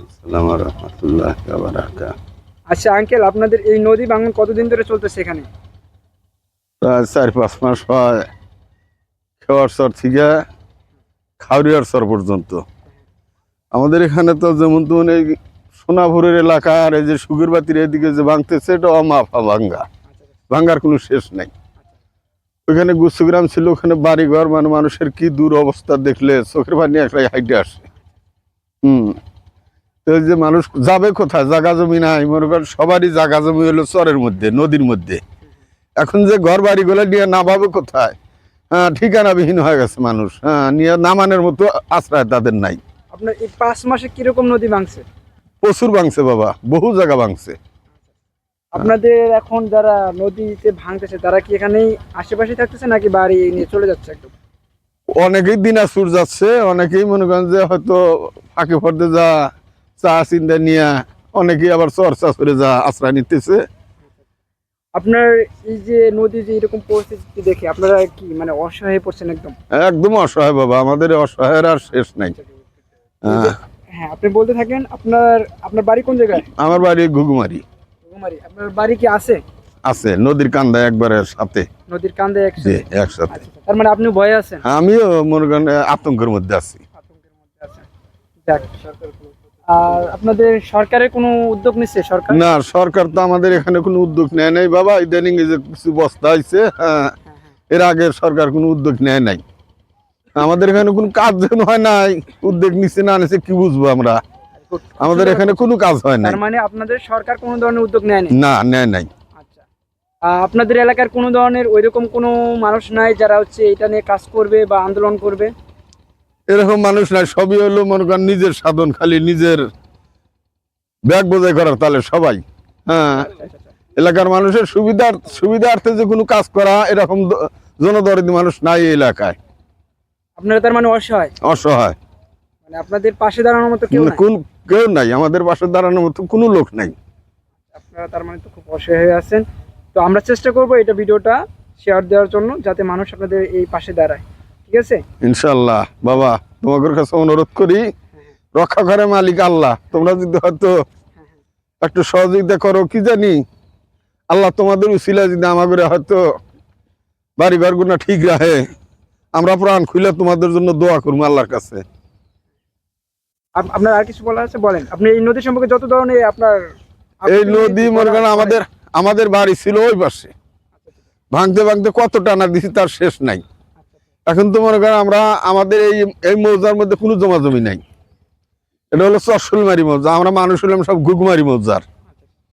আসসালামু আলাইকুম রাহমাতুল্লাহি ওয়া বারাকাতুহু। আচ্ছা আঙ্কেল, আপনাদের এই নদী ভাঙন কতদিন ধরে চলতেছে এখানে? প্রায় ৪-৫ মাস হয় খেওয়ারচর থেকে খাউরিয়ারচর পর্যন্ত। আমাদের এখানে তো যেমন তেমন এই সোনাপুরের এলাকার এই যে সুগিরবাতির এদিকে যে ভাঙতেছে এটা অমাফা ভাঙ্গা, ভাঙ্গার কোনো শেষ নাই। ওইখানে গুচ্ছগ্রাম ছিল, ওখানে বাড়িঘর, মানে মানুষের কি দূর অবস্থা দেখলে চোখের পানি একলাই হাইটে আসে। তো এই যে মানুষ যাবে কোথায়, জাগা জমি নাই, মনে করেন সবারই জাগা জমি হলো চরের মধ্যে, নদীর মধ্যে। এখন যে ঘর বাড়িগুলো নিয়ে নামাবে কোথায়, হ্যাঁ ঠিকানাবিহীন হয়ে গেছে মানুষ, হ্যাঁ নিয়ে নামানোর মতো আশ্রয় তাদের নাই। আপনার এই 5 মাসে কিরকম নদী ভাঙছে? প্রচুর ভাঙছে বাবা, বহু জায়গা ভাঙছে। আপনাদের এখন যারা নদীতে ভাঙতেছে তারা কি এখানেই আশেপাশে থাকতেছে নাকি বাড়ি নিয়ে চলে যাচ্ছে একদম? অনেকেই দিনাজপুর যাচ্ছে, অনেকেই মনে করেন যে হয়তো ফাঁকে ফর্দে যা চা চিন্তা নিয়ে, অনেকেই আবার চর্চা করে যা আশ্রয় নিতেছে। আপনার এই যে নদী যে এরকম পরিস্থিতি দেখে আপনারা কি মানে অসহায় হয়ে পড়ছেন একদম? একদম অসহায় বাবা, আমাদের অসহায়ের আর শেষ নাই। হ্যাঁ, আপনি বলতে থাকেন। আপনার আপনার বাড়ি কোন জায়গায়? আমার বাড়ি ঘুঘুমারি। ঘুঘুমারি। আপনার বাড়ি কি আছে? আছে নদীর কান্দা একবারে সাথে। নদীর কান্দে জি একসাথে? একসাথে। আচ্ছা, তার মানে আপনি ভয়ে আছেন? আমিও মনে করেন আতঙ্কের মধ্যে আছি। আতঙ্কের মধ্যে আছেন। যাক, আর আপনাদের সরকারের কোনো উদ্যোগ নিচ্ছে সরকার? না, সরকার তো আমাদের এখানে কোনো উদ্যোগ নেয় নাই বাবা। ইদানিং এই যে কিছু বস্তা হয়েছে, হ্যাঁ, এর আগে সরকার কোনো উদ্যোগ নেয় নাই। আমাদের এখানে কোনো কাজ যেন হয় নাই, উদ্যোগ নিচ্ছে না নিচ্ছে কি বুঝবো আমরা। আমাদের এখানে কোনো কাজ হয় নাই। তার মানে আপনাদের সরকার কোনো ধরনের উদ্যোগ নেয়নি? না, নেয় নাই। আচ্ছা, আপনাদের এলাকার কোনো ধরনের ওইরকম কোনো মানুষ নাই যারা হচ্ছে এটা নিয়ে কাজ করবে বা আন্দোলন করবে? এরকম মানুষ নাই, সবই হলো মনে করেন নিজের সাধন, খালি নিজের ব্যাগ বোঝাই করার তাহলে সবাই। হ্যাঁ, এলাকার মানুষের সুবিধার্থে যে কোনো কাজ করা এরকম জনদরদি মানুষ নাই এই এলাকায়। আপনারা তার মানে অসহায়? অসহায়, মানে আপনাদের পাশে দাঁড়ানোর মতো কেউ নাই? কেউ নাই, আমাদের পাশে দাঁড়ানোর মতো কোনো লোক নাই। আপনারা তার মানে তো খুব অসহায় হয়ে আছেন। তো আমরা চেষ্টা করব এটা ভিডিওটা শেয়ার দেওয়ার জন্য, যাতে মানুষ আপনাদের এই পাশে দাঁড়ায়। ঠিক আছে? ইনশাল্লাহ বাবা, তোমাদের কাছে অনুরোধ করি, রক্ষা করে মালিক আল্লাহ। তোমরা যদি হয়তো একটু সহযোগিতা করো, কি জানি আল্লাহ তোমাদের উসিলা যদি আমাদের হয়তো বাড়ি ঘর গুনা ঠিক রাখে, আমরা প্রাণ খুলে তোমাদের জন্য দোয়া করবো আল্লাহর কাছে। আপনার আর কিছু বলার আছে বলেন। আপনি এই নদী সম্পর্কে যত ধরনের আপনার এই নদী মনে করেন আমাদের বাড়ি ছিল ওই পাশে, ভাঙতে ভাঙতে কত টানা দিছি তার শেষ নাই। এখন তো মনে করেন আমরা আমাদের এই মৌজার মধ্যে কোনো জমা জমি নাই। এটা হলো চরশুলমারি মৌজা, আমরা মানুষ হলাম সব ঘুঘুমারি মৌজার।